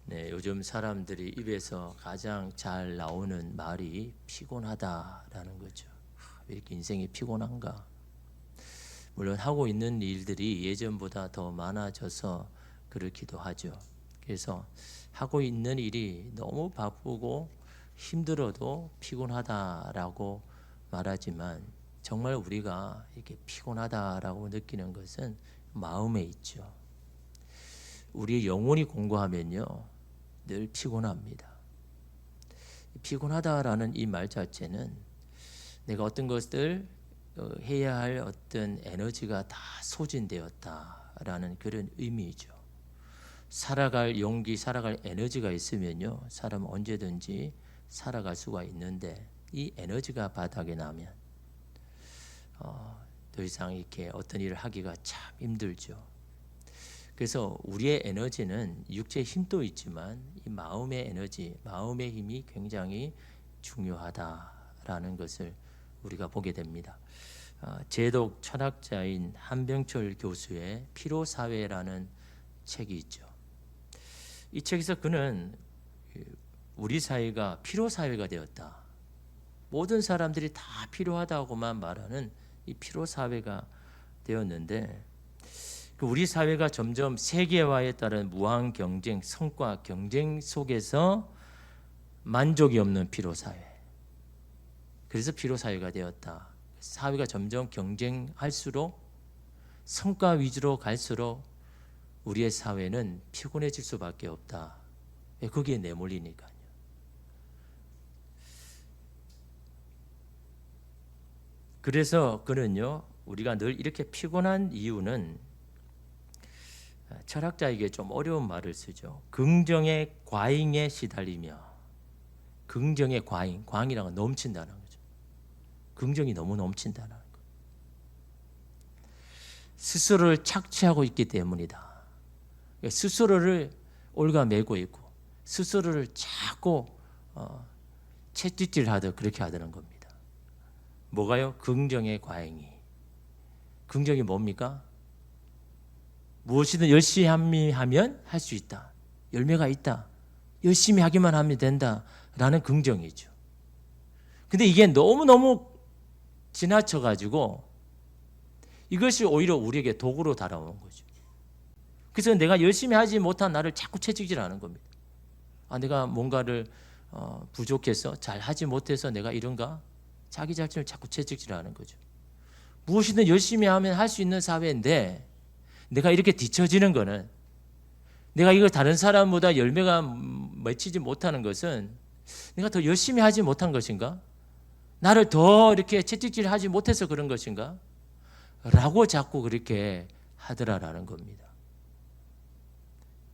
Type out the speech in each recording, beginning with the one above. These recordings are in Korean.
네, 요즘 사람들이 입에서 가장 잘 나오는 말이 피곤하다라는 거죠. 왜 이렇게 인생이 피곤한가? 물론 하고 있는 일들이 예전보다 더 많아져서 그렇기도 하죠. 그래서 하고 있는 일이 너무 바쁘고 힘들어도 피곤하다라고 말하지만 정말 우리가 이렇게 피곤하다라고 느끼는 것은 마음에 있죠. 우리의 영혼이 공고하면요 늘 피곤합니다. 피곤하다라는 이 말 자체는 내가 어떤 것들 해야 할 어떤 에너지가 다 소진되었다라는 그런 의미이죠. 살아갈 용기, 살아갈 에너지가 있으면요 사람은 언제든지 살아갈 수가 있는데 이 에너지가 바닥에 나면 더 이상 이렇게 어떤 일을 하기가 참 힘들죠. 그래서 우리의 에너지는 육체의 힘도 있지만 이 마음의 에너지, 마음의 힘이 굉장히 중요하다라는 것을 우리가 보게 됩니다. 제독 철학자인 한병철 교수의 피로사회라는 책이 있죠. 이 책에서 그는 우리 사회가 피로사회가 되었다. 모든 사람들이 다 필요하다고만 말하는 이 피로사회가 되었는데 우리 사회가 점점 세계화에 따른 무한 경쟁, 성과 경쟁 속에서 만족이 없는 피로사회. 그래서 피로사회가 되었다. 사회가 점점 경쟁할수록 성과 위주로 갈수록 우리의 사회는 피곤해질 수밖에 없다. 거기에 내몰리니까요. 그래서 그는요, 우리가 늘 이렇게 피곤한 이유는 철학자에게 좀 어려운 말을 쓰죠. 긍정의 과잉에 시달리며, 긍정의 과잉, 광이라는 건 넘친다는 거죠. 긍정이 너무 넘친다는 거. 스스로를 착취하고 있기 때문이다. 스스로를 올가매고 있고 스스로를 자꾸 채찍질하듯 그렇게 하다는 겁니다. 뭐가요? 긍정의 과잉이. 긍정이 뭡니까? 무엇이든 열심히 하면 할 수 있다. 열매가 있다. 열심히 하기만 하면 된다라는 긍정이죠. 근데 이게 너무너무 지나쳐가지고 이것이 오히려 우리에게 도구로 달아오는 거죠. 그래서 내가 열심히 하지 못한 나를 자꾸 채찍질하는 겁니다. 내가 뭔가를 부족해서 잘 하지 못해서 내가 이런가? 자기 자신을 자꾸 채찍질하는 거죠. 무엇이든 열심히 하면 할 수 있는 사회인데 내가 이렇게 뒤처지는 거는, 내가 이걸 다른 사람보다 열매가 맺히지 못하는 것은 내가 더 열심히 하지 못한 것인가? 나를 더 이렇게 채찍질하지 못해서 그런 것인가? 라고 자꾸 그렇게 하더라라는 겁니다.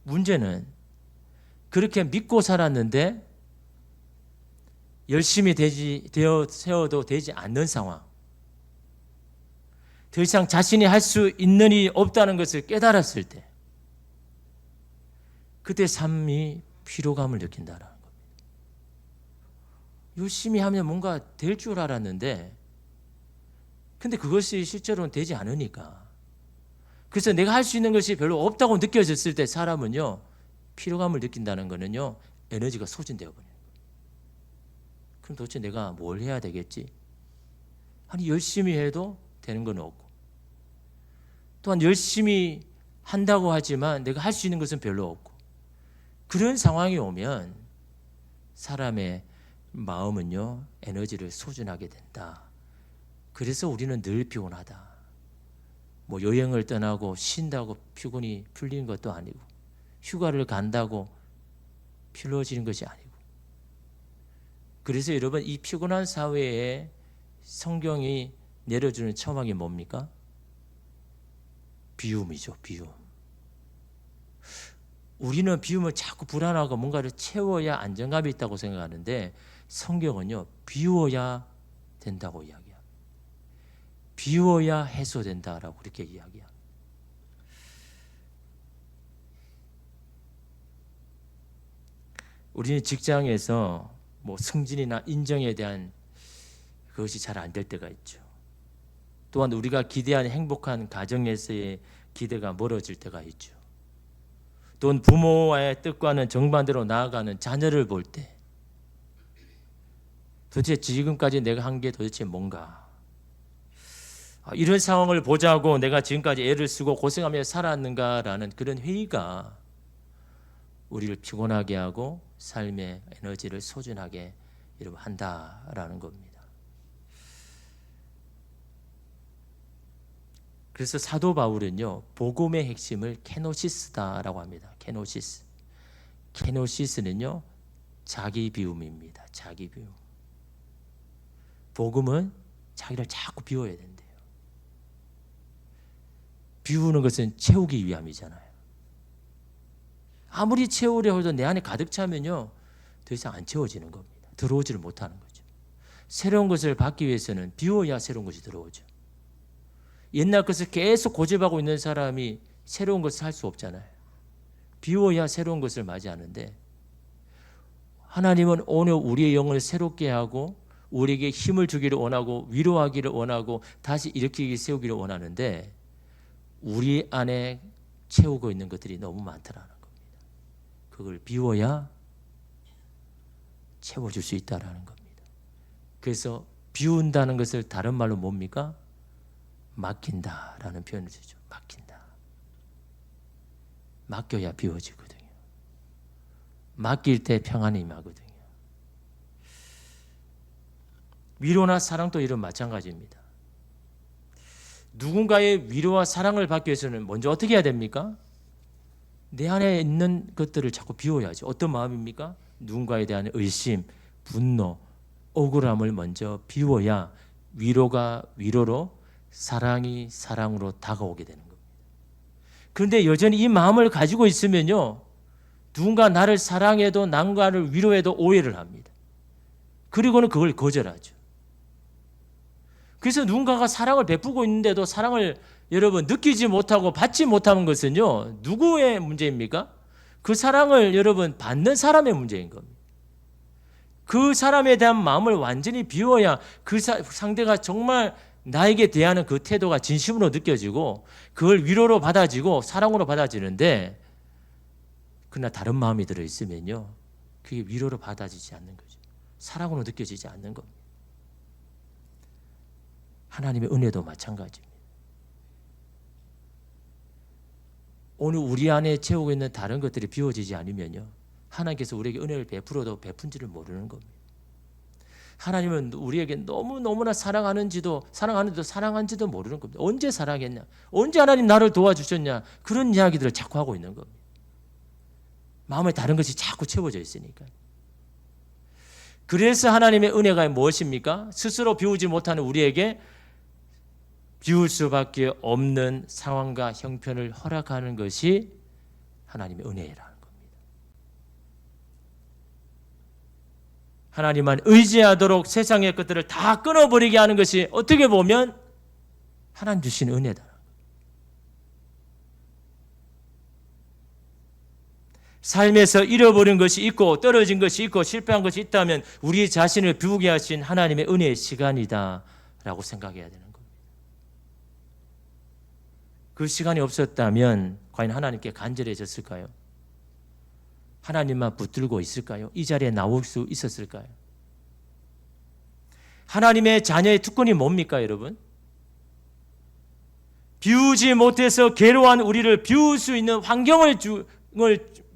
문제는 그렇게 믿고 살았는데 열심히 세워도 되지 않는 상황, 더 이상 자신이 할 수 있는 일이 없다는 것을 깨달았을 때 그때 삶이 피로감을 느낀다는 겁니다. 열심히 하면 뭔가 될 줄 알았는데 근데 그것이 실제로는 되지 않으니까, 그래서 내가 할 수 있는 것이 별로 없다고 느껴졌을 때 사람은요 피로감을 느낀다는 거는요 에너지가 소진되어 버려요. 그럼 도대체 내가 뭘 해야 되겠지? 열심히 해도 되는 건 없고, 또한 열심히 한다고 하지만 내가 할 수 있는 것은 별로 없고, 그런 상황이 오면 사람의 마음은요 에너지를 소진하게 된다. 그래서 우리는 늘 피곤하다. 뭐 여행을 떠나고 쉰다고 피곤이 풀리는 것도 아니고, 휴가를 간다고 피로해지는 것이 아니고. 그래서 여러분, 이 피곤한 사회에 성경이 내려주는 처방이 뭡니까? 비움이죠. 비움. 우리는 비움을 자꾸 불안하고 뭔가를 채워야 안정감이 있다고 생각하는데 성경은요 비워야 된다고 이야기합니다. 비워야 해소된다라고 그렇게 이야기합니다. 우리는 직장에서 뭐 승진이나 인정에 대한 그것이 잘 안 될 때가 있죠. 또한 우리가 기대하는 행복한 가정에서의 기대가 멀어질 때가 있죠. 또는 부모와의 뜻과는 정반대로 나아가는 자녀를 볼 때 도대체 지금까지 내가 한 게 도대체 뭔가? 이런 상황을 보자고 내가 지금까지 애를 쓰고 고생하며 살았는가라는 그런 회의가 우리를 피곤하게 하고 삶의 에너지를 소진하게 한다라는 겁니다. 그래서 사도 바울은요, 복음의 핵심을 케노시스다라고 합니다. 케노시스. 케노시스는요, 자기 비움입니다. 자기 비움. 복음은 자기를 자꾸 비워야 된대요. 비우는 것은 채우기 위함이잖아요. 아무리 채우려 해도 내 안에 가득 차면요, 더 이상 안 채워지는 겁니다. 들어오지를 못하는 거죠. 새로운 것을 받기 위해서는 비워야 새로운 것이 들어오죠. 옛날 것을 계속 고집하고 있는 사람이 새로운 것을 할 수 없잖아요. 비워야 새로운 것을 맞이하는데, 하나님은 오늘 우리의 영을 새롭게 하고 우리에게 힘을 주기를 원하고 위로하기를 원하고 다시 일으키기 세우기를 원하는데, 우리 안에 채우고 있는 것들이 너무 많더라는 겁니다. 그걸 비워야 채워줄 수 있다라는 겁니다. 그래서 비운다는 것을 다른 말로 뭡니까? 맡긴다라는 표현을 쓰죠. 맡긴다. 맡겨야 비워지거든요. 맡길 때 평안이 임하거든요. 위로나 사랑도 이런 마찬가지입니다. 누군가의 위로와 사랑을 받기 위해서는 먼저 어떻게 해야 됩니까? 내 안에 있는 것들을 자꾸 비워야죠. 어떤 마음입니까? 누군가에 대한 의심, 분노, 억울함을 먼저 비워야 위로가 위로로, 사랑이 사랑으로 다가오게 되는 겁니다. 그런데 여전히 이 마음을 가지고 있으면요, 누군가 나를 사랑해도 남과를 위로해도 오해를 합니다. 그리고는 그걸 거절하죠. 그래서 누군가가 사랑을 베푸고 있는데도 사랑을 여러분 느끼지 못하고 받지 못하는 것은요, 누구의 문제입니까? 그 사랑을 여러분 받는 사람의 문제인 겁니다. 그 사람에 대한 마음을 완전히 비워야 그 상대가 정말 나에게 대하는 그 태도가 진심으로 느껴지고 그걸 위로로 받아지고 사랑으로 받아지는데, 그러나 다른 마음이 들어있으면요, 그게 위로로 받아지지 않는 거죠. 사랑으로 느껴지지 않는 겁니다. 하나님의 은혜도 마찬가지입니다. 오늘 우리 안에 채우고 있는 다른 것들이 비워지지 않으면요, 하나님께서 우리에게 은혜를 베풀어도 베푼지를 모르는 겁니다. 하나님은 우리에게 너무너무나 사랑하는지도 사랑한지도 모르는 겁니다. 언제 사랑했냐? 언제 하나님 나를 도와주셨냐? 그런 이야기들을 자꾸 하고 있는 겁니다. 마음에 다른 것이 자꾸 채워져 있으니까. 그래서 하나님의 은혜가 무엇입니까? 스스로 비우지 못하는 우리에게 비울 수밖에 없는 상황과 형편을 허락하는 것이 하나님의 은혜라는 겁니다. 하나님만 의지하도록 세상의 것들을 다 끊어버리게 하는 것이 어떻게 보면 하나님 주신 은혜다. 삶에서 잃어버린 것이 있고 떨어진 것이 있고 실패한 것이 있다면 우리 자신을 비우게 하신 하나님의 은혜의 시간이다라고 생각해야 되는 겁니다. 그 시간이 없었다면 과연 하나님께 간절해졌을까요? 하나님만 붙들고 있을까요? 이 자리에 나올 수 있었을까요? 하나님의 자녀의 특권이 뭡니까, 여러분? 비우지 못해서 괴로워한 우리를 비울 수 있는 환경을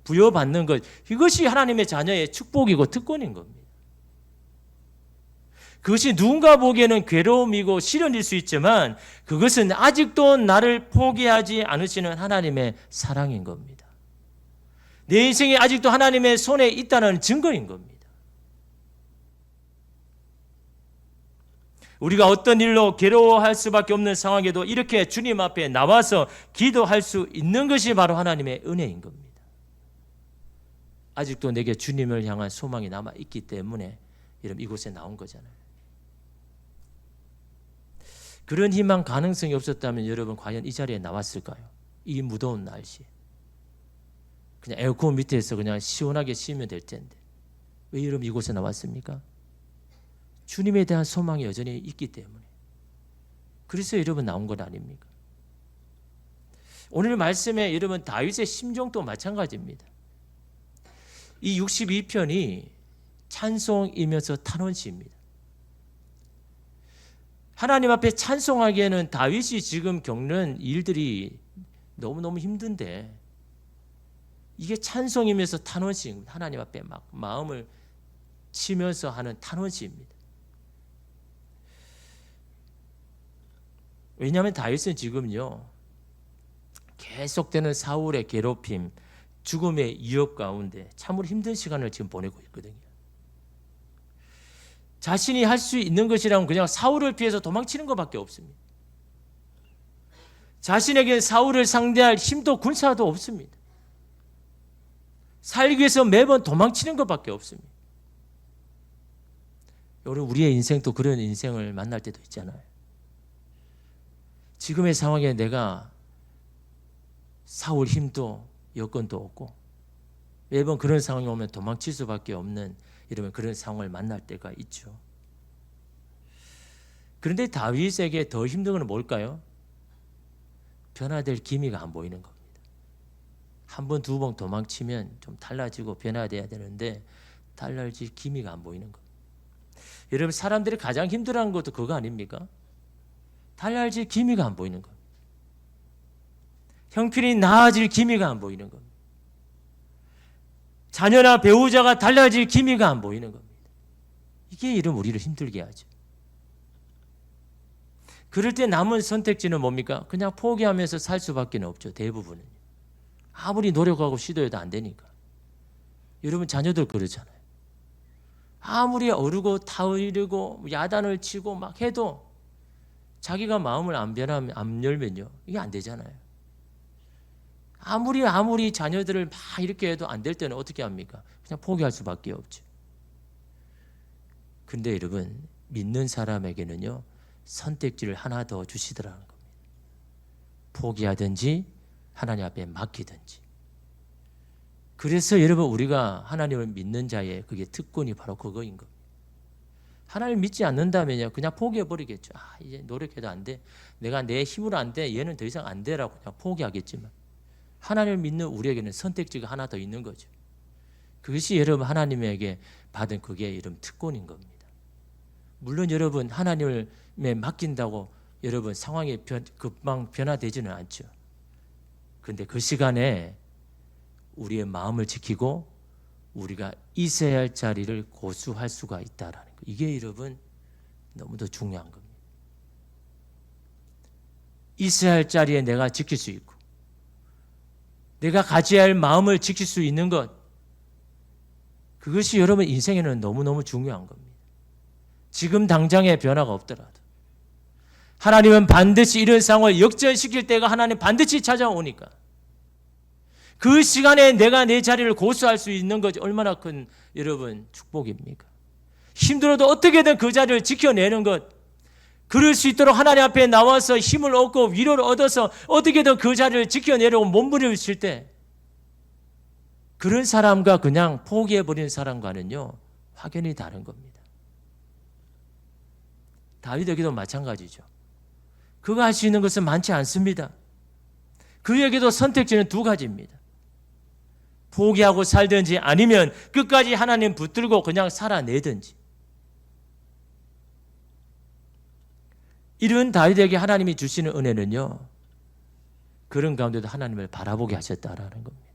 부여받는 것, 이것이 하나님의 자녀의 축복이고 특권인 겁니다. 그것이 누군가 보기에는 괴로움이고 시련일 수 있지만 그것은 아직도 나를 포기하지 않으시는 하나님의 사랑인 겁니다. 내 인생이 아직도 하나님의 손에 있다는 증거인 겁니다. 우리가 어떤 일로 괴로워할 수밖에 없는 상황에도 이렇게 주님 앞에 나와서 기도할 수 있는 것이 바로 하나님의 은혜인 겁니다. 아직도 내게 주님을 향한 소망이 남아있기 때문에 여러분 이곳에 나온 거잖아요. 그런 희망 가능성이 없었다면 여러분 과연 이 자리에 나왔을까요? 이 무더운 날씨에 그냥 에어컨 밑에서 그냥 시원하게 쉬면 될 텐데 왜 여러분 이곳에 나왔습니까? 주님에 대한 소망이 여전히 있기 때문에. 그래서 여러분 나온 것 아닙니까? 오늘 말씀에 여러분 다윗의 심정도 마찬가지입니다. 이 62편이 찬송이면서 탄원시입니다. 하나님 앞에 찬송하기에는 다윗이 지금 겪는 일들이 너무너무 힘든데 이게 찬송이면서 탄원시입니다. 하나님 앞에 막 마음을 치면서 하는 탄원시입니다. 왜냐하면 다윗은 지금요 계속되는 사울의 괴롭힘, 죽음의 위협 가운데 참으로 힘든 시간을 지금 보내고 있거든요. 자신이 할 수 있는 것이라면 그냥 사울을 피해서 도망치는 것밖에 없습니다. 자신에게 사울을 상대할 힘도 군사도 없습니다. 살기 위해서 매번 도망치는 것밖에 없습니다. 여러분, 우리의 인생도 그런 인생을 만날 때도 있잖아요. 지금의 상황에 내가 싸울 힘도 여건도 없고 매번 그런 상황이 오면 도망칠 수밖에 없는 이러면 그런 상황을 만날 때가 있죠. 그런데 다윗에게 더 힘든 건 뭘까요? 변화될 기미가 안 보이는 겁니다. 한 번, 두 번 도망치면 좀 달라지고 변화돼야 되는데 달라질 기미가 안 보이는 겁니다. 여러분, 사람들이 가장 힘들어하는 것도 그거 아닙니까? 달라질 기미가 안 보이는 겁니다. 형편이 나아질 기미가 안 보이는 겁니다. 자녀나 배우자가 달라질 기미가 안 보이는 겁니다. 이게 이런 우리를 힘들게 하죠. 그럴 때 남은 선택지는 뭡니까? 그냥 포기하면서 살 수밖에 없죠. 대부분은. 아무리 노력하고 시도해도 안 되니까. 여러분, 자녀들 그러잖아요. 아무리 어르고 타이르고 야단을 치고 막 해도 자기가 마음을 안 열면요, 이게 안 되잖아요. 아무리 자녀들을 막 이렇게 해도 안 될 때는 어떻게 합니까? 그냥 포기할 수밖에 없죠. 근데 여러분, 믿는 사람에게는요 선택지를 하나 더 주시더라는 겁니다. 포기하든지 하나님 앞에 맡기든지. 그래서 여러분, 우리가 하나님을 믿는 자의 그게 특권이 바로 그거인 겁니다. 하나님 믿지 않는다면요 그냥 포기해버리겠죠. 이제 노력해도 안 돼, 내가 내 힘으로 안 돼, 얘는 더 이상 안 돼라고 그냥 포기하겠지만, 하나님을 믿는 우리에게는 선택지가 하나 더 있는 거죠. 그것이 여러분 하나님에게 받은 그게 이런 특권인 겁니다. 물론 여러분, 하나님을 맡긴다고 여러분 상황이 금방 변화되지는 않죠. 그런데 그 시간에 우리의 마음을 지키고 우리가 있어야 할 자리를 고수할 수가 있다라는 거, 이게 여러분 너무도 중요한 겁니다. 있어야 할 자리에 내가 지킬 수 있고 내가 가져야 할 마음을 지킬 수 있는 것, 그것이 여러분 인생에는 너무너무 중요한 겁니다. 지금 당장의 변화가 없더라도 하나님은 반드시 이런 상황을 역전시킬 때가 하나님 반드시 찾아오니까 그 시간에 내가 내 자리를 고수할 수 있는 것이 얼마나 큰 여러분 축복입니까? 힘들어도 어떻게든 그 자리를 지켜내는 것, 그럴 수 있도록 하나님 앞에 나와서 힘을 얻고 위로를 얻어서 어떻게든 그 자리를 지켜내려고 몸부림칠 때, 그런 사람과 그냥 포기해버리는 사람과는요 확연히 다른 겁니다. 다윗에게도 마찬가지죠. 그가 할 수 있는 것은 많지 않습니다. 그에게도 선택지는 두 가지입니다. 포기하고 살든지 아니면 끝까지 하나님 붙들고 그냥 살아내든지. 이런 다윗에게 하나님이 주시는 은혜는요, 그런 가운데도 하나님을 바라보게 하셨다라는 겁니다.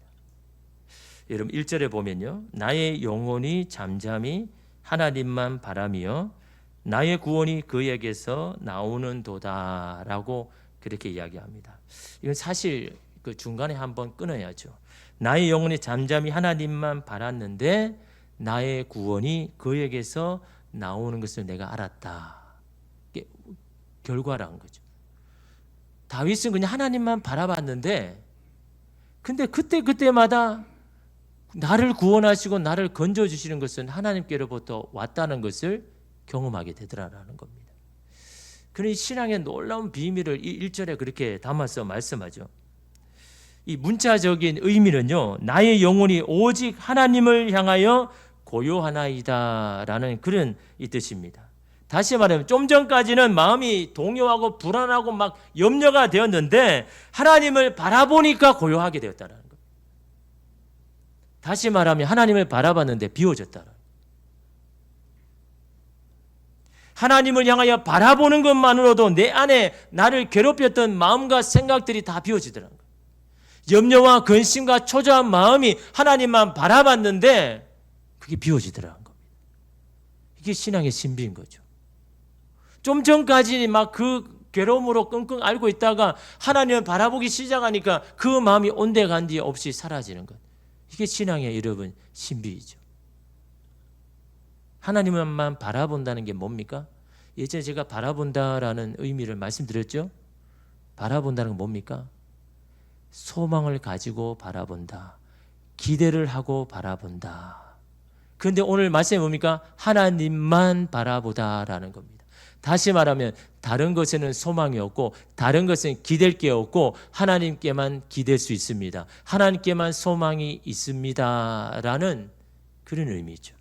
여러분 1절에 보면요, 나의 영혼이 잠잠히 하나님만 바라며 나의 구원이 그에게서 나오는도다라고 그렇게 이야기합니다. 이건 사실 그 중간에 한번 끊어야죠. 나의 영혼이 잠잠히 하나님만 바랐는데 나의 구원이 그에게서 나오는 것을 내가 알았다. 이게 결과라는 거죠. 다윗은 그냥 하나님만 바라봤는데, 근데 그때마다 나를 구원하시고 나를 건져주시는 것은 하나님께로부터 왔다는 것을 경험하게 되더라라는 겁니다. 그런 신앙의 놀라운 비밀을 이 1절에 그렇게 담아서 말씀하죠. 이 문자적인 의미는요, 나의 영혼이 오직 하나님을 향하여 고요하나이다 라는 그런 이 뜻입니다. 다시 말하면 좀 전까지는 마음이 동요하고 불안하고 막 염려가 되었는데 하나님을 바라보니까 고요하게 되었다는 거예요. 다시 말하면 하나님을 바라봤는데 비워졌다는 거예요. 하나님을 향하여 바라보는 것만으로도 내 안에 나를 괴롭혔던 마음과 생각들이 다 비워지더라는 거예요. 염려와 근심과 초조한 마음이 하나님만 바라봤는데 그게 비워지더라는 겁니다. 이게 신앙의 신비인 거죠. 좀 전까지 막 그 괴로움으로 끙끙 앓고 있다가 하나님을 바라보기 시작하니까 그 마음이 온데간디 없이 사라지는 것. 이게 신앙의 여러분 신비이죠. 하나님만 바라본다는 게 뭡니까? 예전에 제가 바라본다라는 의미를 말씀드렸죠. 바라본다는 건 뭡니까? 소망을 가지고 바라본다. 기대를 하고 바라본다. 그런데 오늘 말씀이 뭡니까? 하나님만 바라보다라는 겁니다. 다시 말하면 다른 것에는 소망이 없고 다른 것은 기댈 게 없고 하나님께만 기댈 수 있습니다. 하나님께만 소망이 있습니다라는 그런 의미죠.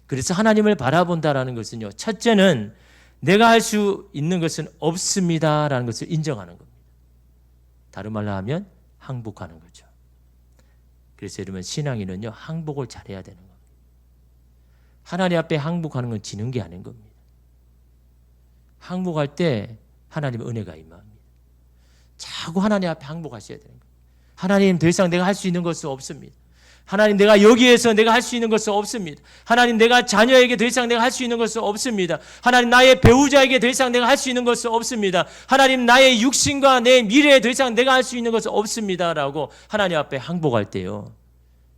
그래서 하나님을 바라본다라는 것은요, 첫째는 내가 할 수 있는 것은 없습니다라는 것을 인정하는 겁니다. 다른 말로 하면 항복하는 거죠. 그래서 여러분 신앙인은요, 항복을 잘해야 되는 겁니다. 하나님 앞에 항복하는 건 지는 게 아닌 겁니다. 항복할 때 하나님의 은혜가 임합니다. 자꾸 하나님 앞에 항복하셔야 되는 거예요. 하나님 더 이상 내가 할 수 있는 것은 없습니다. 하나님 내가 여기에서 내가 할 수 있는 것은 없습니다. 하나님 내가 자녀에게 더 이상 내가 할 수 있는 것은 없습니다. 하나님 나의 배우자에게 더 이상 내가 할 수 있는 것은 없습니다. 하나님 나의 육신과 내 미래에 더 이상 내가 할 수 있는 것은 없습니다 라고 하나님 앞에 항복할 때요,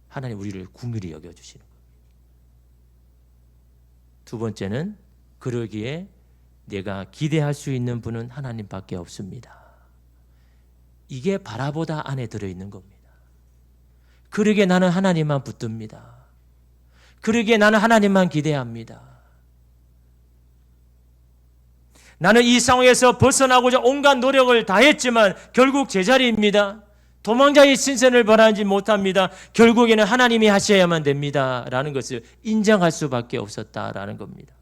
하나님 우리를 긍휼히 여겨주시는 거예요. 두 번째는 그러기에 내가 기대할 수 있는 분은 하나님밖에 없습니다. 이게 바라보다 안에 들어있는 겁니다. 그러기에 나는 하나님만 붙듭니다. 그러기에 나는 하나님만 기대합니다. 나는 이 상황에서 벗어나고자 온갖 노력을 다했지만 결국 제자리입니다. 도망자의 신선을 바라지 못합니다. 결국에는 하나님이 하셔야만 됩니다 라는 것을 인정할 수밖에 없었다라는 겁니다.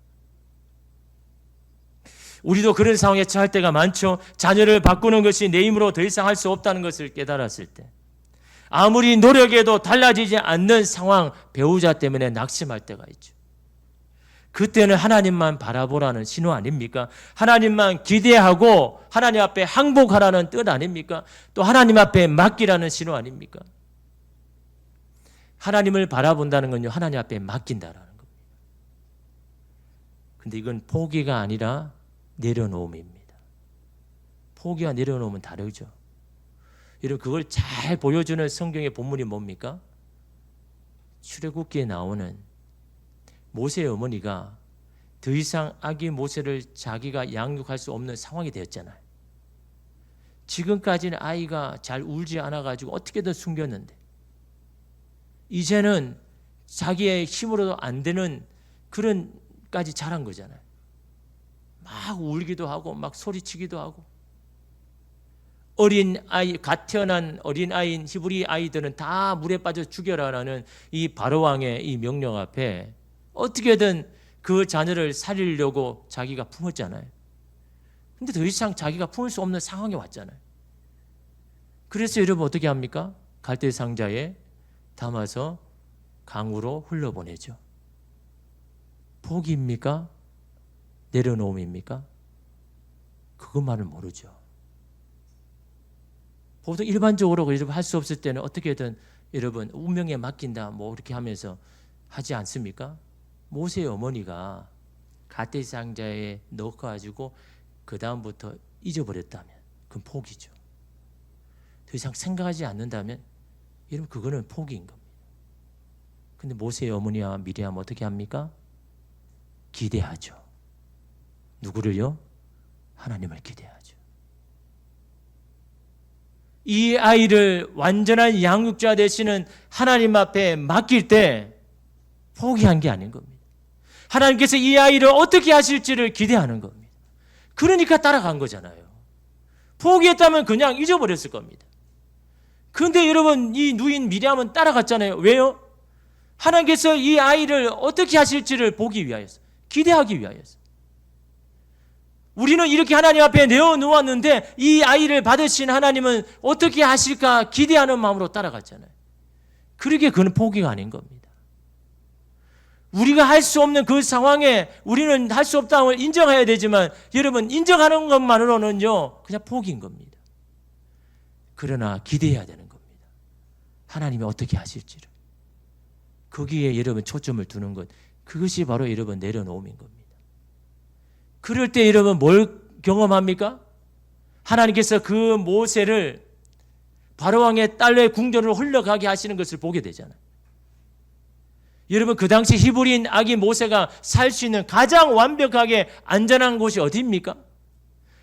우리도 그런 상황에 처할 때가 많죠. 자녀를 바꾸는 것이 내 힘으로 더 이상 할 수 없다는 것을 깨달았을 때, 아무리 노력해도 달라지지 않는 상황, 배우자 때문에 낙심할 때가 있죠. 그때는 하나님만 바라보라는 신호 아닙니까? 하나님만 기대하고 하나님 앞에 항복하라는 뜻 아닙니까? 또 하나님 앞에 맡기라는 신호 아닙니까? 하나님을 바라본다는 건요, 하나님 앞에 맡긴다라는 겁니다. 근데 이건 포기가 아니라 내려놓음입니다. 포기와 내려놓음은 다르죠. 여러분 그걸 잘 보여주는 성경의 본문이 뭡니까? 출애굽기에 나오는 모세의 어머니가 더 이상 아기 모세를 자기가 양육할 수 없는 상황이 되었잖아요. 지금까지는 아이가 잘 울지 않아가지고 어떻게든 숨겼는데 이제는 자기의 힘으로도 안 되는 그런까지 자란 거잖아요. 막 울기도 하고 막 소리치기도 하고, 어린 아이, 갓 태어난 어린 아이인 히브리 아이들은 다 물에 빠져 죽여라라는 이 바로왕의 이 명령 앞에 어떻게든 그 자녀를 살리려고 자기가 품었잖아요. 근데 더 이상 자기가 품을 수 없는 상황이 왔잖아요. 그래서 여러분 어떻게 합니까? 갈대 상자에 담아서 강으로 흘려보내죠. 포기입니까? 내려놓음입니까? 그것만을 모르죠. 보통 일반적으로 할 수 없을 때는 어떻게든 여러분 운명에 맡긴다 뭐 이렇게 하면서 하지 않습니까? 모세의 어머니가 갓대 상자에 넣어가지고 그 다음부터 잊어버렸다면 그건 포기죠. 더 이상 생각하지 않는다면 여러분 그거는 포기인 겁니다. 근데 모세의 어머니와 미리암 어떻게 합니까? 기대하죠. 누구를요? 하나님을 기대하죠. 이 아이를 완전한 양육자 되시는 하나님 앞에 맡길 때 포기한 게 아닌 겁니다. 하나님께서 이 아이를 어떻게 하실지를 기대하는 겁니다. 그러니까 따라간 거잖아요. 포기했다면 그냥 잊어버렸을 겁니다. 그런데 여러분 이 누인 미리암은 따라갔잖아요. 왜요? 하나님께서 이 아이를 어떻게 하실지를 보기 위하여서, 기대하기 위하여서. 우리는 이렇게 하나님 앞에 내어놓았는데 이 아이를 받으신 하나님은 어떻게 하실까 기대하는 마음으로 따라갔잖아요. 그러기에 그건 포기가 아닌 겁니다. 우리가 할 수 없는 그 상황에 우리는 할 수 없다는 걸 인정해야 되지만, 여러분, 인정하는 것만으로는요 그냥 포기인 겁니다. 그러나 기대해야 되는 겁니다. 하나님이 어떻게 하실지를. 거기에 여러분 초점을 두는 것, 그것이 바로 여러분 내려놓음인 겁니다. 그럴 때 여러분 뭘 경험합니까? 하나님께서 그 모세를 바로왕의 딸의 궁전으로 흘러가게 하시는 것을 보게 되잖아요. 여러분, 그 당시 히브리인 아기 모세가 살 수 있는 가장 완벽하게 안전한 곳이 어디입니까?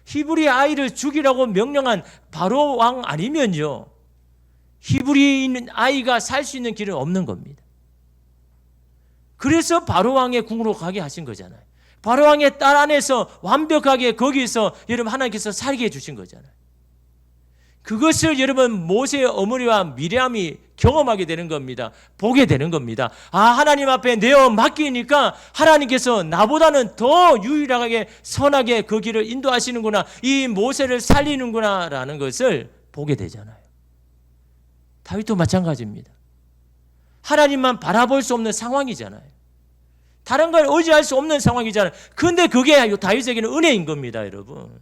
히브리 아이를 죽이라고 명령한 바로왕 아니면요 히브리인 아이가 살 수 있는 길은 없는 겁니다. 그래서 바로왕의 궁으로 가게 하신 거잖아요. 바로왕의 딸 안에서 완벽하게 거기서 여러분 하나님께서 살게 해주신 거잖아요. 그것을 여러분 모세의 어머니와 미리암이 경험하게 되는 겁니다. 보게 되는 겁니다. 아, 하나님 앞에 내어 맡기니까 하나님께서 나보다는 더 유일하게 선하게 그 길을 인도하시는구나, 이 모세를 살리는구나 라는 것을 보게 되잖아요. 다윗도 마찬가지입니다. 하나님만 바라볼 수 없는 상황이잖아요. 다른 걸 의지할 수 없는 상황이잖아요. 그런데 그게 다윗에게는 은혜인 겁니다, 여러분.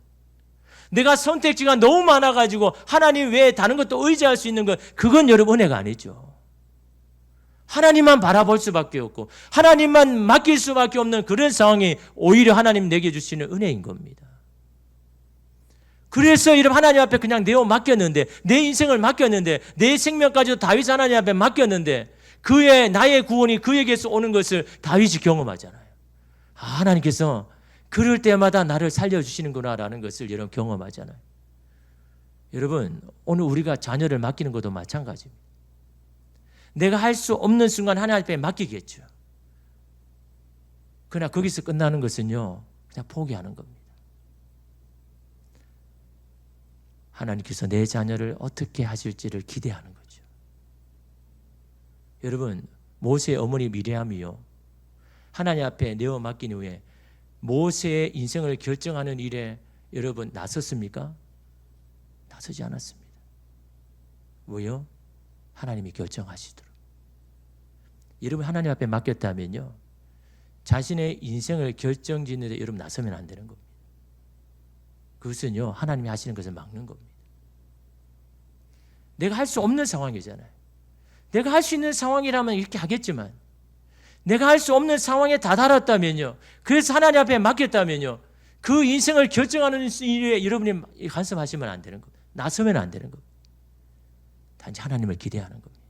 내가 선택지가 너무 많아가지고 하나님 외에 다른 것도 의지할 수 있는 것, 그건 여러분 은혜가 아니죠. 하나님만 바라볼 수밖에 없고 하나님만 맡길 수밖에 없는 그런 상황이 오히려 하나님 내게 주시는 은혜인 겁니다. 그래서 여러분 하나님 앞에 그냥 내어 맡겼는데, 내 인생을 맡겼는데, 내 생명까지도 다윗 하나님 앞에 맡겼는데, 그의 나의 구원이 그에게서 오는 것을 다윗이 경험하잖아요. 아, 하나님께서 그럴 때마다 나를 살려주시는구나 라는 것을 여러분 경험하잖아요. 여러분, 오늘 우리가 자녀를 맡기는 것도 마찬가지입니다. 내가 할 수 없는 순간 하나님 앞에 맡기겠죠. 그러나 거기서 끝나는 것은요 그냥 포기하는 겁니다. 하나님께서 내 자녀를 어떻게 하실지를 기대하는 거죠. 여러분, 모세의 어머니 미리암이요 하나님 앞에 내어 맡긴 후에 모세의 인생을 결정하는 일에 여러분 나섰습니까? 나서지 않았습니다. 왜요? 하나님이 결정하시도록. 여러분 하나님 앞에 맡겼다면요 자신의 인생을 결정짓는 데 여러분 나서면 안 되는 겁니다. 그것은요 하나님이 하시는 것을 막는 겁니다. 내가 할 수 없는 상황이잖아요. 내가 할 수 있는 상황이라면 이렇게 하겠지만, 내가 할 수 없는 상황에 다다랐다면요, 그래서 하나님 앞에 맡겼다면요, 그 인생을 결정하는 일에 여러분이 간섭하시면 안 되는 겁니다. 나서면 안 되는 겁니다. 단지 하나님을 기대하는 겁니다.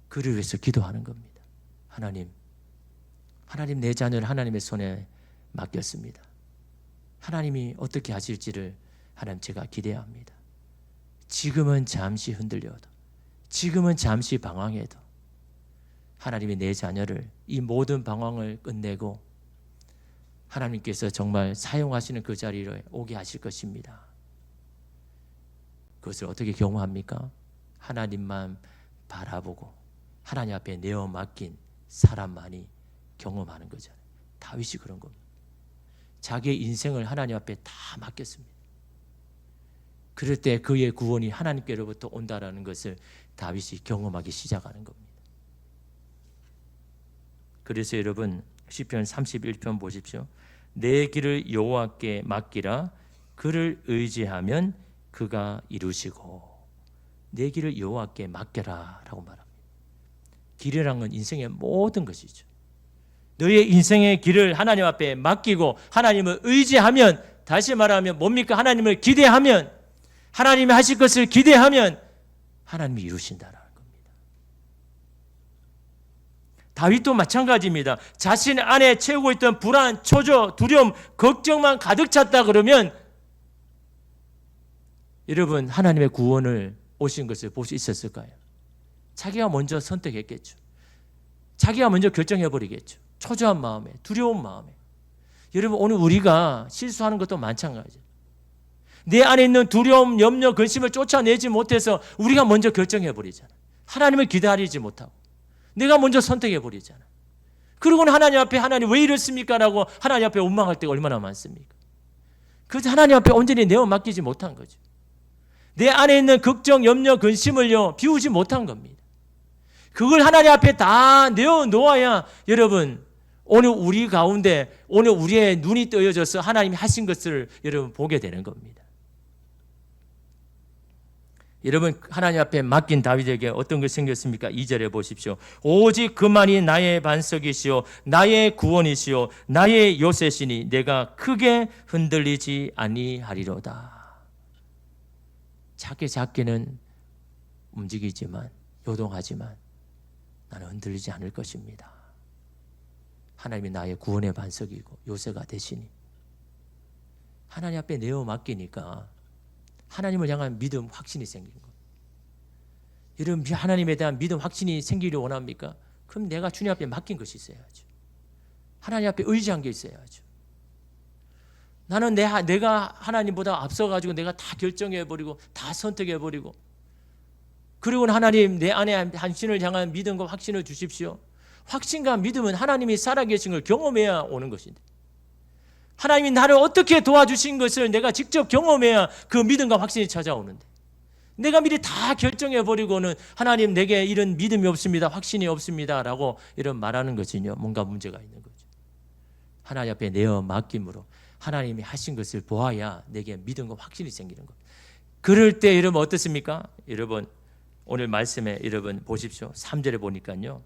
그를 위해서 기도하는 겁니다. 하나님 내 자녀를 하나님의 손에 맡겼습니다. 하나님이 어떻게 하실지를 하나님 제가 기대합니다. 지금은 잠시 흔들려도, 지금은 잠시 방황해도 하나님이 내 자녀를 이 모든 방황을 끝내고 하나님께서 정말 사용하시는 그 자리를 오게 하실 것입니다. 그것을 어떻게 경험합니까? 하나님만 바라보고 하나님 앞에 내어 맡긴 사람만이 경험하는 거잖아요. 다윗이 그런 겁니다. 자기의 인생을 하나님 앞에 다 맡겼습니다. 그럴 때 그의 구원이 하나님께로부터 온다라는 것을 다윗이 경험하기 시작하는 겁니다. 그래서 여러분 시편 31편 보십시오. 내 길을 여호와께 맡기라. 그를 의지하면 그가 이루시고. 내 길을 여호와께 맡겨라 라고 말합니다. 길이란 건 인생의 모든 것이죠. 너의 인생의 길을 하나님 앞에 맡기고 하나님을 의지하면, 다시 말하면 뭡니까? 하나님을 기대하면, 하나님이 하실 것을 기대하면 하나님이 이루신다라는 겁니다. 다윗도 마찬가지입니다. 자신 안에 채우고 있던 불안, 초조, 두려움, 걱정만 가득 찼다 그러면 여러분 하나님의 구원을 오신 것을 볼 수 있었을까요? 자기가 먼저 선택했겠죠. 자기가 먼저 결정해버리겠죠. 초조한 마음에, 두려운 마음에. 여러분 오늘 우리가 실수하는 것도 마찬가지예요. 내 안에 있는 두려움, 염려, 근심을 쫓아내지 못해서 우리가 먼저 결정해버리잖아요. 하나님을 기다리지 못하고 내가 먼저 선택해 버리잖아. 그러고는 하나님 앞에 하나님 왜 이렇습니까? 라고 하나님 앞에 원망할 때가 얼마나 많습니까? 그래서 하나님 앞에 온전히 내어 맡기지 못한 거죠. 내 안에 있는 걱정, 염려, 근심을요 비우지 못한 겁니다. 그걸 하나님 앞에 다 내어 놓아야 여러분 오늘 우리 가운데 오늘 우리의 눈이 뜨여져서 하나님이 하신 것을 여러분 보게 되는 겁니다. 여러분 하나님 앞에 맡긴 다윗에게 어떤 것이 생겼습니까? 2절에 보십시오. 오직 그만이 나의 반석이시오 나의 구원이시오 나의 요새시니 내가 크게 흔들리지 아니하리로다. 작게는 움직이지만 요동하지만 나는 흔들리지 않을 것입니다. 하나님이 나의 구원의 반석이고 요새가 되시니 하나님 앞에 내어 맡기니까 하나님을 향한 믿음, 확신이 생긴 거예요. 여러분 하나님에 대한 믿음, 확신이 생기려 원합니까? 그럼 내가 주님 앞에 맡긴 것이 있어야죠. 하나님 앞에 의지한 게 있어야죠. 나는 내가 하나님보다 앞서가지고 내가 다 결정해버리고 다 선택해버리고 그리고는 하나님 내 안에 당신을 향한 믿음과 확신을 주십시오. 확신과 믿음은 하나님이 살아계신 걸 경험해야 오는 것인데 하나님이 나를 어떻게 도와주신 것을 내가 직접 경험해야 그 믿음과 확신이 찾아오는데 내가 미리 다 결정해버리고는 하나님 내게 이런 믿음이 없습니다. 확신이 없습니다. 라고 이런 말하는 것은요 뭔가 문제가 있는 거죠. 하나님 앞에 내어 맡김으로 하나님이 하신 것을 보아야 내게 믿음과 확신이 생기는 겁니다. 그럴 때 여러분 어떻습니까? 여러분 오늘 말씀에 여러분 보십시오. 3절에 보니까요.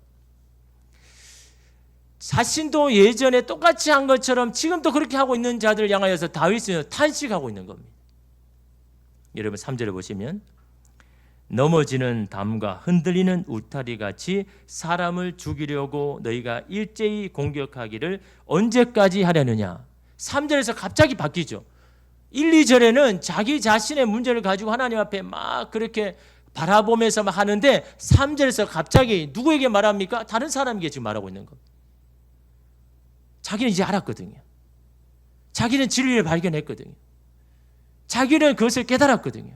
자신도 예전에 똑같이 한 것처럼 지금도 그렇게 하고 있는 자들을 향하여서 다윗은 탄식하고 있는 겁니다. 여러분 3절에 보시면 넘어지는 담과 흔들리는 울타리 같이 사람을 죽이려고 너희가 일제히 공격하기를 언제까지 하려느냐. 3절에서 갑자기 바뀌죠. 1, 2절에는 자기 자신의 문제를 가지고 하나님 앞에 막 그렇게 바라보면서 막 하는데 3절에서 갑자기 누구에게 말합니까? 다른 사람에게 지금 말하고 있는 겁니다. 자기는 이제 알았거든요. 자기는 진리를 발견했거든요. 자기는 그것을 깨달았거든요.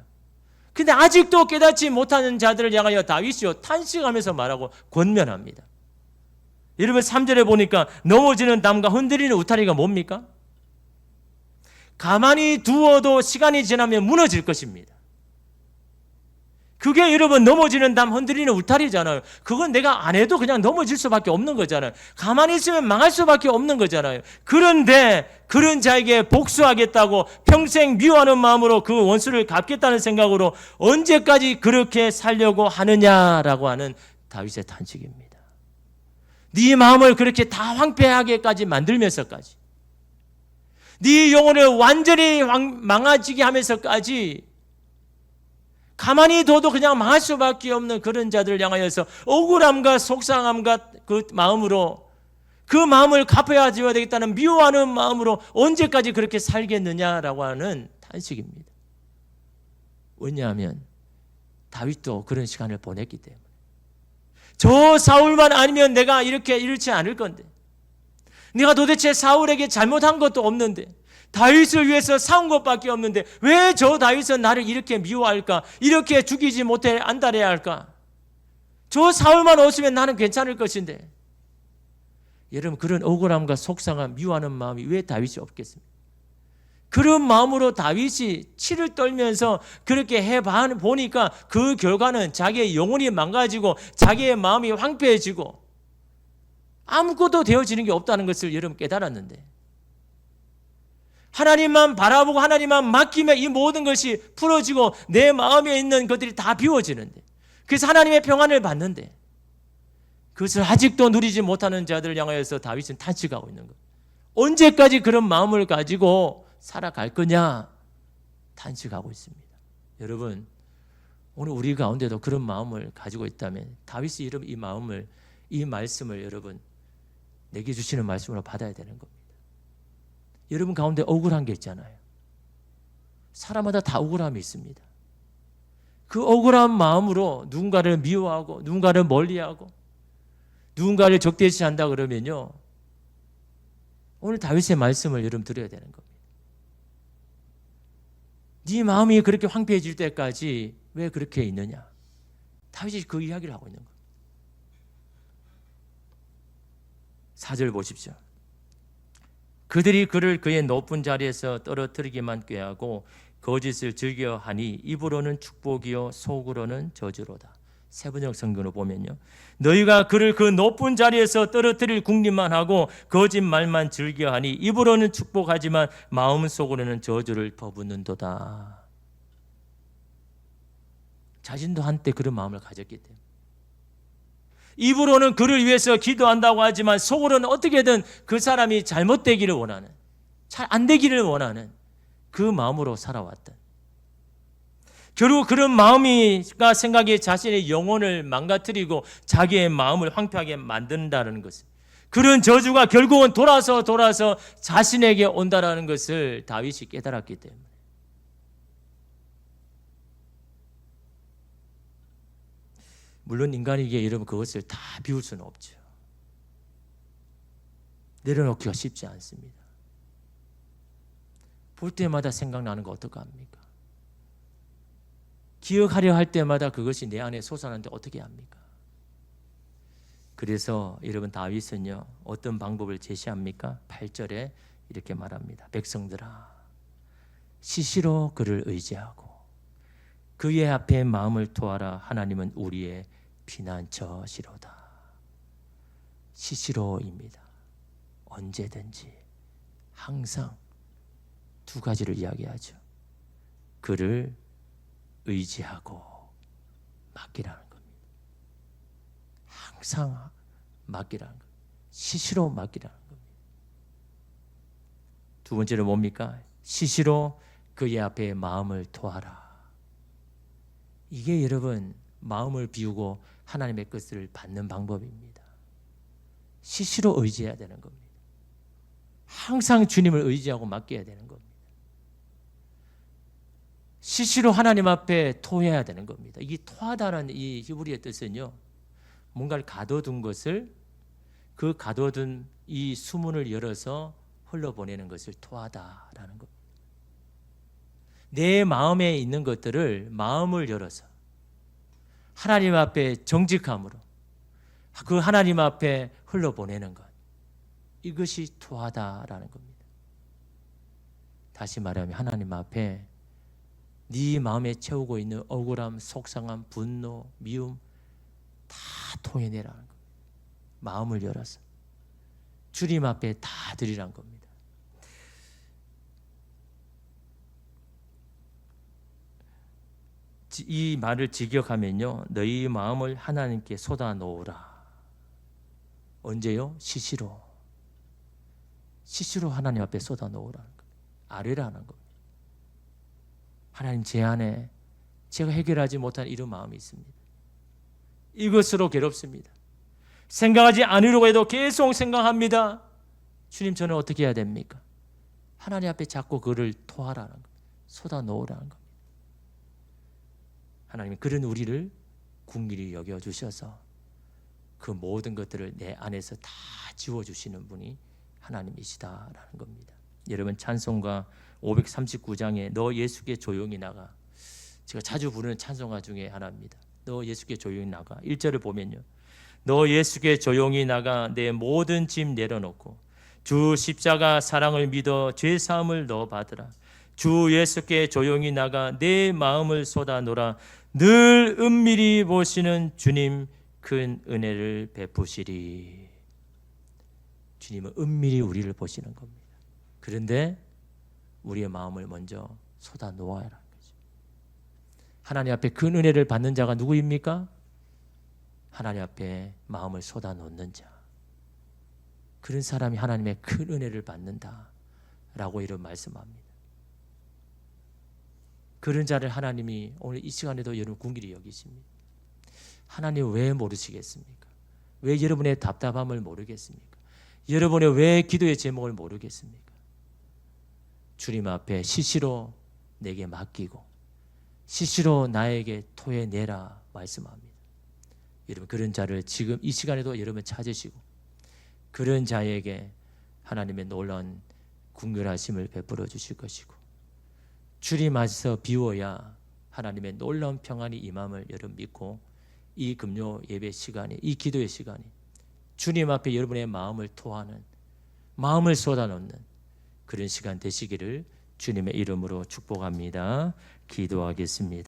근데 아직도 깨닫지 못하는 자들을 향하여 다윗이요 탄식하면서 말하고 권면합니다. 여러분 3절에 보니까 넘어지는 담과 흔들리는 울타리가 뭡니까? 가만히 두어도 시간이 지나면 무너질 것입니다. 그게 여러분 넘어지는 담 흔들리는 울타리잖아요. 그건 내가 안 해도 그냥 넘어질 수밖에 없는 거잖아요. 가만히 있으면 망할 수밖에 없는 거잖아요. 그런데 그런 자에게 복수하겠다고 평생 미워하는 마음으로 그 원수를 갚겠다는 생각으로 언제까지 그렇게 살려고 하느냐라고 하는 다윗의 탄식입니다. 네 마음을 그렇게 다 황폐하게까지 만들면서까지 네 영혼을 완전히 망가지게 하면서까지 가만히 둬도 그냥 망할 수밖에 없는 그런 자들을 향하여서 억울함과 속상함과 그 마음으로 그 마음을 갚아야 되겠다는 미워하는 마음으로 언제까지 그렇게 살겠느냐라고 하는 탄식입니다. 왜냐하면 다윗도 그런 시간을 보냈기 때문에 저 사울만 아니면 내가 이렇지 않을 건데 내가 도대체 사울에게 잘못한 것도 없는데 다윗을 위해서 싸운 것밖에 없는데 왜 저 다윗은 나를 이렇게 미워할까? 이렇게 죽이지 못해 안달해야 할까? 저 사울만 없으면 나는 괜찮을 것인데 여러분 그런 억울함과 속상함 미워하는 마음이 왜 다윗이 없겠습니까? 그런 마음으로 다윗이 치를 떨면서 그렇게 해보니까 그 결과는 자기의 영혼이 망가지고 자기의 마음이 황폐해지고 아무것도 되어지는 게 없다는 것을 여러분 깨달았는데 하나님만 바라보고 하나님만 맡기면 이 모든 것이 풀어지고 내 마음에 있는 것들이 다 비워지는데 그래서 하나님의 평안을 받는데 그것을 아직도 누리지 못하는 자들을 향하여서 다윗은 탄식하고 있는 거예요. 언제까지 그런 마음을 가지고 살아갈 거냐 탄식하고 있습니다. 여러분 오늘 우리 가운데도 그런 마음을 가지고 있다면 다윗이 이 마음을 이 말씀을 여러분 내게 주시는 말씀으로 받아야 되는 겁니다. 여러분 가운데 억울한 게 있잖아요. 사람마다 다 억울함이 있습니다. 그 억울한 마음으로 누군가를 미워하고 누군가를 멀리하고 누군가를 적대시한다 그러면요 오늘 다윗의 말씀을 여러분 들어야 되는 겁니다. 네 마음이 그렇게 황폐해질 때까지 왜 그렇게 있느냐? 다윗이 그 이야기를 하고 있는 거예요. 4절 보십시오. 그들이 그를 그의 높은 자리에서 떨어뜨리기만 꾀하고 거짓을 즐겨하니 입으로는 축복이요 속으로는 저주로다. 세번역 성경으로 보면요, 너희가 그를 그 높은 자리에서 떨어뜨릴 궁리만 하고 거짓말만 즐겨하니 입으로는 축복하지만 마음속으로는 저주를 퍼붓는도다. 자신도 한때 그런 마음을 가졌기 때문에 입으로는 그를 위해서 기도한다고 하지만 속으로는 어떻게든 그 사람이 잘못되기를 원하는, 잘 안 되기를 원하는 그 마음으로 살아왔던, 결국 그런 마음이가 생각이 자신의 영혼을 망가뜨리고 자기의 마음을 황폐하게 만든다는 것을, 그런 저주가 결국은 돌아서 자신에게 온다라는 것을 다윗이 깨달았기 때문에 물론 인간에게 여러분 그것을 다 비울 수는 없죠. 내려놓기가 쉽지 않습니다. 볼 때마다 생각나는 거 어떡합니까? 기억하려 할 때마다 그것이 내 안에 솟아나는데 어떻게 합니까? 그래서 여러분 다윗은요 어떤 방법을 제시합니까? 8절에 이렇게 말합니다. 백성들아, 시시로 그를 의지하고 그의 앞에 마음을 토하라. 하나님은 우리의 피난처시로다. 시시로입니다. 언제든지, 항상 두 가지를 이야기하죠. 그를 의지하고 맡기라는 겁니다. 항상 맡기라는 겁니다. 시시로 맡기라는 겁니다. 두 번째는 뭡니까? 시시로 그의 앞에 마음을 토하라. 이게 여러분 마음을 비우고 하나님의 것을 받는 방법입니다. 시시로 의지해야 되는 겁니다. 항상 주님을 의지하고 맡겨야 되는 겁니다. 시시로 하나님 앞에 토해야 되는 겁니다. 이 토하다는 이 히브리의 뜻은요, 뭔가를 가둬둔 것을, 그 가둬둔 이 수문을 열어서 흘러보내는 것을 토하다라는 겁니다. 내 마음에 있는 것들을 마음을 열어서 하나님 앞에 정직함으로 그 하나님 앞에 흘러보내는 것, 이것이 토하다라는 겁니다. 다시 말하면 하나님 앞에 네 마음에 채우고 있는 억울함, 속상함, 분노, 미움 다 토해내라는 겁니다. 마음을 열어서 주님 앞에 다 드리라는 겁니다. 이 말을 직역하면요, 너희 마음을 하나님께 쏟아놓으라. 언제요? 시시로. 시시로 하나님 앞에 쏟아놓으라는 겁니다. 아뢰라는 겁니다. 하나님, 제 안에 제가 해결하지 못한 이런 마음이 있습니다. 이것으로 괴롭습니다. 생각하지 않으려고 해도 계속 생각합니다. 주님, 저는 어떻게 해야 됩니까? 하나님 앞에 자꾸 그를 토하라는 겁니다. 쏟아놓으라는 겁니다. 하나님은 그런 우리를 긍휼히 여겨주셔서 그 모든 것들을 내 안에서 다 지워주시는 분이 하나님이시다라는 겁니다. 여러분, 찬송가 539장에 너 예수께 조용히 나가, 제가 자주 부르는 찬송가 중에 하나입니다. 너 예수께 조용히 나가. 1절을 보면요, 너 예수께 조용히 나가 내 모든 짐 내려놓고 주 십자가 사랑을 믿어 죄사함을 너 받으라. 주 예수께 조용히 나가 내 마음을 쏟아놓으라. 늘 은밀히 보시는 주님 큰 은혜를 베푸시리. 주님은 은밀히 우리를 보시는 겁니다. 그런데 우리의 마음을 먼저 쏟아놓아야 하는 거죠. 하나님 앞에 큰 은혜를 받는 자가 누구입니까? 하나님 앞에 마음을 쏟아놓는 자. 그런 사람이 하나님의 큰 은혜를 받는다라고 이런 말씀합니다. 그런 자를 하나님이 오늘 이 시간에도 여러분 긍휼히 여기십니다. 하나님 왜 모르시겠습니까? 왜 여러분의 답답함을 모르겠습니까? 여러분의 왜 기도의 제목을 모르겠습니까? 주님 앞에 시시로 내게 맡기고 시시로 나에게 토해내라 말씀합니다. 여러분, 그런 자를 지금 이 시간에도 여러분 찾으시고 그런 자에게 하나님의 놀라운 긍휼하심을 베풀어 주실 것이고, 주님 앞에서 비워야 하나님의 놀라운 평안이 임함을 여러분 믿고, 이 금요 예배 시간이, 이 기도의 시간이 주님 앞에 여러분의 마음을 토하는, 마음을 쏟아놓는 그런 시간 되시기를 주님의 이름으로 축복합니다. 기도하겠습니다.